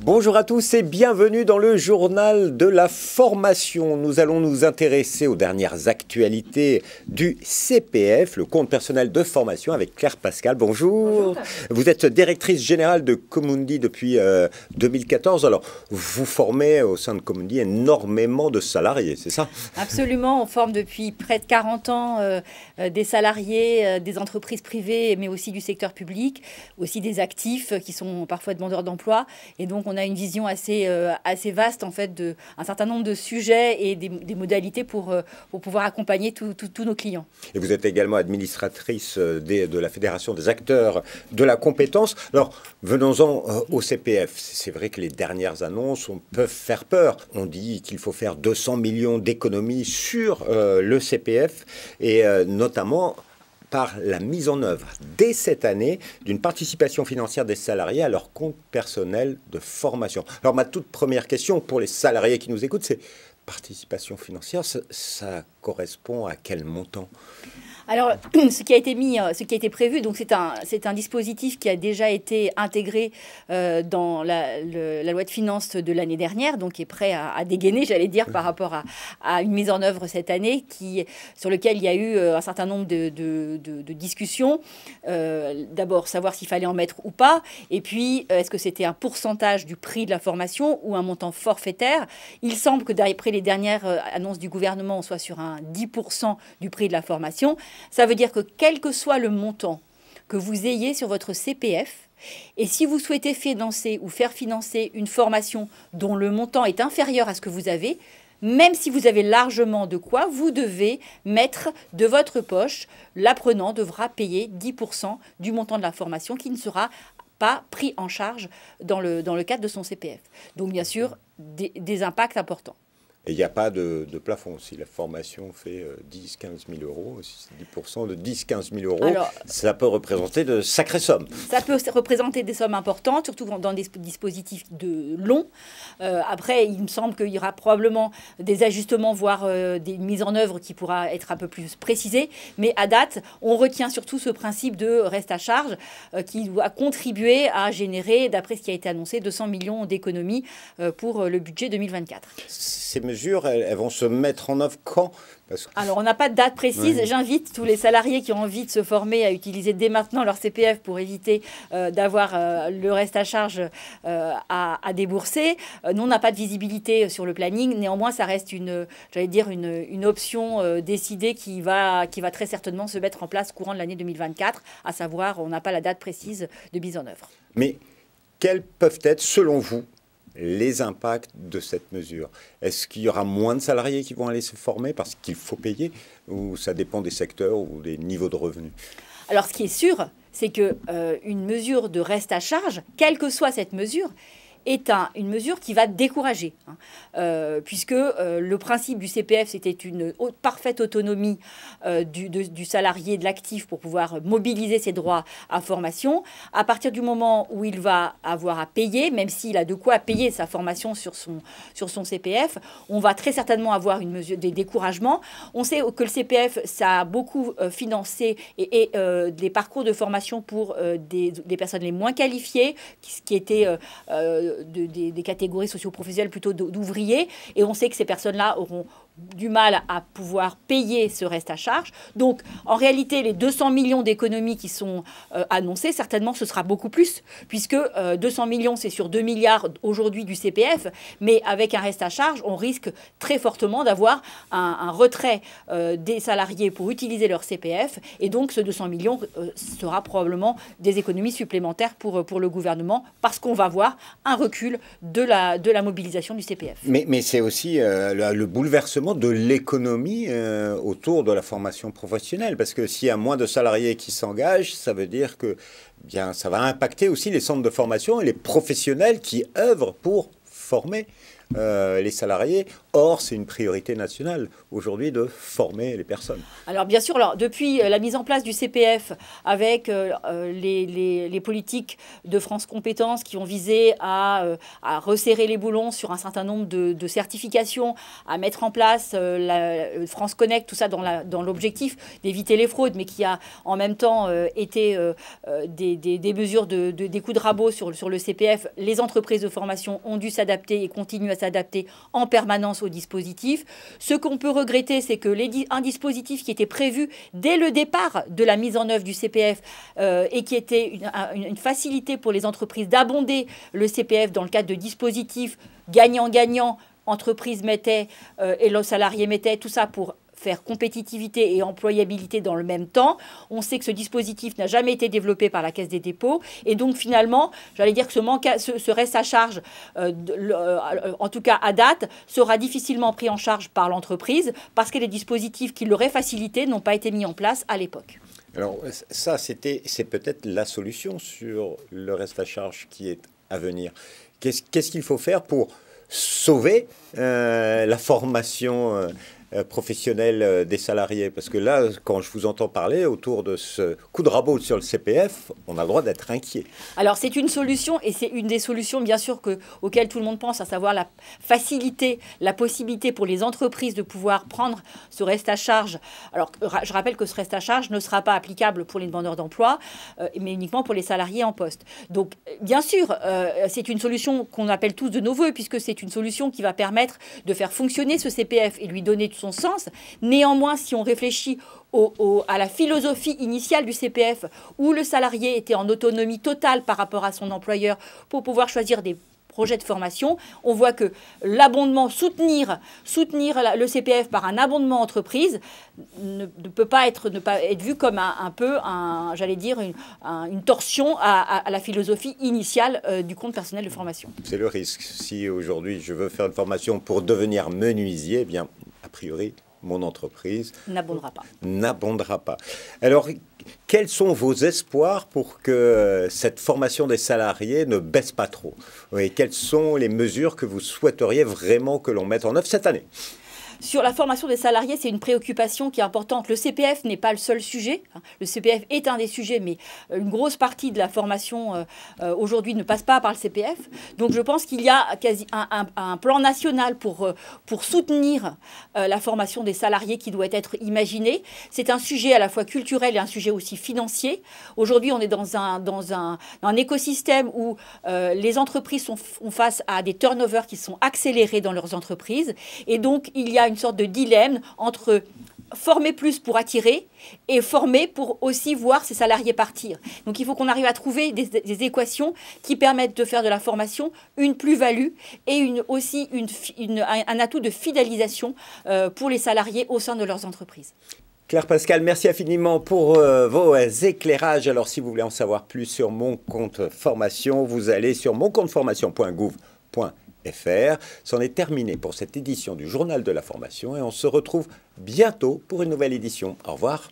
Bonjour à tous et bienvenue dans le journal de la formation. Nous allons nous intéresser aux dernières actualités du CPF, le compte personnel de formation, avec Claire Pascal. Bonjour. Bonjour. Vous êtes directrice générale de Comundi depuis 2014. Alors, vous formez au sein de Comundi énormément de salariés, c'est ça? Absolument, on forme depuis près de 40 ans des salariés, des entreprises privées, mais aussi du secteur public, aussi des actifs qui sont parfois demandeurs d'emploi. Et donc, on a une vision assez vaste, en fait, d'un certain nombre de sujets et des modalités pour pouvoir accompagner tous nos clients. Et vous êtes également administratrice de la Fédération des acteurs de la compétence. Alors, venons-en au CPF. C'est vrai que les dernières annonces peuvent faire peur. On dit qu'il faut faire 200 millions d'économies sur le CPF et notamment par la mise en œuvre dès cette année d'une participation financière des salariés à leur compte personnel de formation. Alors ma toute première question pour les salariés qui nous écoutent, c'est participation financière, ça correspond à quel montant ? Alors, ce qui a été prévu, donc c'est un dispositif qui a déjà été intégré dans la loi de finances de l'année dernière, donc qui est prêt à dégainer, j'allais dire, par rapport à une mise en œuvre cette année, sur lequel il y a eu un certain nombre de discussions. D'abord, savoir s'il fallait en mettre ou pas, et puis, est-ce que c'était un pourcentage du prix de la formation ou un montant forfaitaire? Il semble que d'après les dernières annonces du gouvernement, on soit sur un 10% du prix de la formation. Ça veut dire que quel que soit le montant que vous ayez sur votre CPF, et si vous souhaitez financer ou faire financer une formation dont le montant est inférieur à ce que vous avez, même si vous avez largement de quoi, vous devez mettre de votre poche, l'apprenant devra payer 10% du montant de la formation qui ne sera pas pris en charge dans le cadre de son CPF. Donc bien sûr, des impacts importants. Et il n'y a pas de plafond. Si la formation fait 10-15 000 euros, si c'est 10% de 10-15 000 euros, alors, ça peut représenter de sacrées sommes. Ça peut représenter des sommes importantes, surtout dans des dispositifs longs. Après, il me semble qu'il y aura probablement des ajustements, voire des mises en œuvre qui pourra être un peu plus précisées. Mais à date, on retient surtout ce principe de reste à charge qui doit contribuer à générer, d'après ce qui a été annoncé, 200 millions d'économies pour le budget 2024. Ces mesures, elles vont se mettre en œuvre quand ? Alors, on n'a pas de date précise. Ouais. J'invite tous les salariés qui ont envie de se former à utiliser dès maintenant leur CPF pour éviter d'avoir le reste à charge à débourser. Nous, on n'a pas de visibilité sur le planning. Néanmoins, ça reste une option décidée qui va très certainement se mettre en place courant de l'année 2024. À savoir, on n'a pas la date précise de mise en œuvre. Mais quels peuvent être, selon vous, les impacts de cette mesure? Est-ce qu'il y aura moins de salariés qui vont aller se former parce qu'il faut payer, ou ça dépend des secteurs ou des niveaux de revenus? Alors, ce qui est sûr, c'est qu'une mesure de reste à charge, quelle que soit cette mesure, est une mesure qui va décourager, puisque le principe du CPF, c'était une parfaite autonomie du salarié, de l'actif, pour pouvoir mobiliser ses droits à formation. À partir du moment où il va avoir à payer, même s'il a de quoi payer sa formation sur son CPF, on va très certainement avoir une mesure des découragements. On sait que le CPF, ça a beaucoup financé et des parcours de formation pour des personnes les moins qualifiées, qui étaient des catégories socio-professionnelles plutôt d'ouvriers, et on sait que ces personnes-là auront du mal à pouvoir payer ce reste à charge. Donc, en réalité, les 200 millions d'économies qui sont annoncées, certainement, ce sera beaucoup plus, puisque 200 millions, c'est sur 2 milliards aujourd'hui du CPF, mais avec un reste à charge, on risque très fortement d'avoir un retrait des salariés pour utiliser leur CPF, et donc ce 200 millions sera probablement des économies supplémentaires pour le gouvernement, parce qu'on va voir un recul de la mobilisation du CPF. Mais c'est aussi le bouleversement de l'économie autour de la formation professionnelle, parce que s'il y a moins de salariés qui s'engagent, ça veut dire que ça va impacter aussi les centres de formation et les professionnels qui œuvrent pour former les salariés. Or, c'est une priorité nationale aujourd'hui de former les personnes. Alors bien sûr, depuis la mise en place du CPF avec les politiques de France Compétences qui ont visé à resserrer les boulons sur un certain nombre de certifications, à mettre en place la France Connect, tout ça dans l'objectif d'éviter les fraudes, mais qui a en même temps été des mesures des coups de rabot sur le CPF. Les entreprises de formation ont dû s'adapter et continuent à s'adapter en permanence au dispositif. Ce qu'on peut regretter, c'est que un dispositif qui était prévu dès le départ de la mise en œuvre du CPF et qui était une facilité pour les entreprises d'abonder le CPF dans le cadre de dispositifs gagnant-gagnant, entreprise mettait et le salarié mettait, tout ça pour faire compétitivité et employabilité dans le même temps. On sait que ce dispositif n'a jamais été développé par la Caisse des dépôts. Et donc, finalement, j'allais dire que ce reste à charge, en tout cas à date, sera difficilement pris en charge par l'entreprise parce que les dispositifs qui l'auraient facilité n'ont pas été mis en place à l'époque. Alors, ça, c'est peut-être la solution sur le reste à charge qui est à venir. Qu'est-ce qu'il faut faire pour sauver la formation professionnelle des salariés? Parce que là, quand je vous entends parler autour de ce coup de rabot sur le CPF, on a le droit d'être inquiet. Alors c'est une solution, et c'est une des solutions bien sûr auxquelles tout le monde pense, à savoir la faciliter la possibilité pour les entreprises de pouvoir prendre ce reste à charge. Alors je rappelle que ce reste à charge ne sera pas applicable pour les demandeurs d'emploi, mais uniquement pour les salariés en poste. Donc bien sûr, c'est une solution qu'on appelle tous de nos voeux, puisque c'est une solution qui va permettre de faire fonctionner ce CPF et lui donner son sens. Néanmoins, si on réfléchit à la philosophie initiale du CPF, où le salarié était en autonomie totale par rapport à son employeur pour pouvoir choisir des projets de formation, on voit que l'abondement, soutenir le CPF par un abondement entreprise ne peut pas être vu comme j'allais dire, une torsion à la philosophie initiale du compte personnel de formation. C'est le risque. Si aujourd'hui je veux faire une formation pour devenir menuisier, eh bien, a priori, mon entreprise n'abondera pas. Alors, quels sont vos espoirs pour que cette formation des salariés ne baisse pas trop? Et quelles sont les mesures que vous souhaiteriez vraiment que l'on mette en œuvre cette année? Sur la formation des salariés, c'est une préoccupation qui est importante. Le CPF n'est pas le seul sujet. Le CPF est un des sujets, mais une grosse partie de la formation aujourd'hui ne passe pas par le CPF. Donc je pense qu'il y a un plan national pour soutenir la formation des salariés qui doit être imaginé. C'est un sujet à la fois culturel et un sujet aussi financier. Aujourd'hui, on est dans un écosystème où les entreprises font face à des turnovers qui sont accélérés dans leurs entreprises. Et donc, il y a une sorte de dilemme entre former plus pour attirer et former pour aussi voir ses salariés partir. Donc il faut qu'on arrive à trouver des équations qui permettent de faire de la formation une plus-value et aussi un atout de fidélisation pour les salariés au sein de leurs entreprises. Claire Pascal, merci infiniment pour vos éclairages. Alors si vous voulez en savoir plus sur mon compte formation, vous allez sur moncompteformation.gouv.fr. C'en est terminé pour cette édition du Journal de la Formation et on se retrouve bientôt pour une nouvelle édition. Au revoir.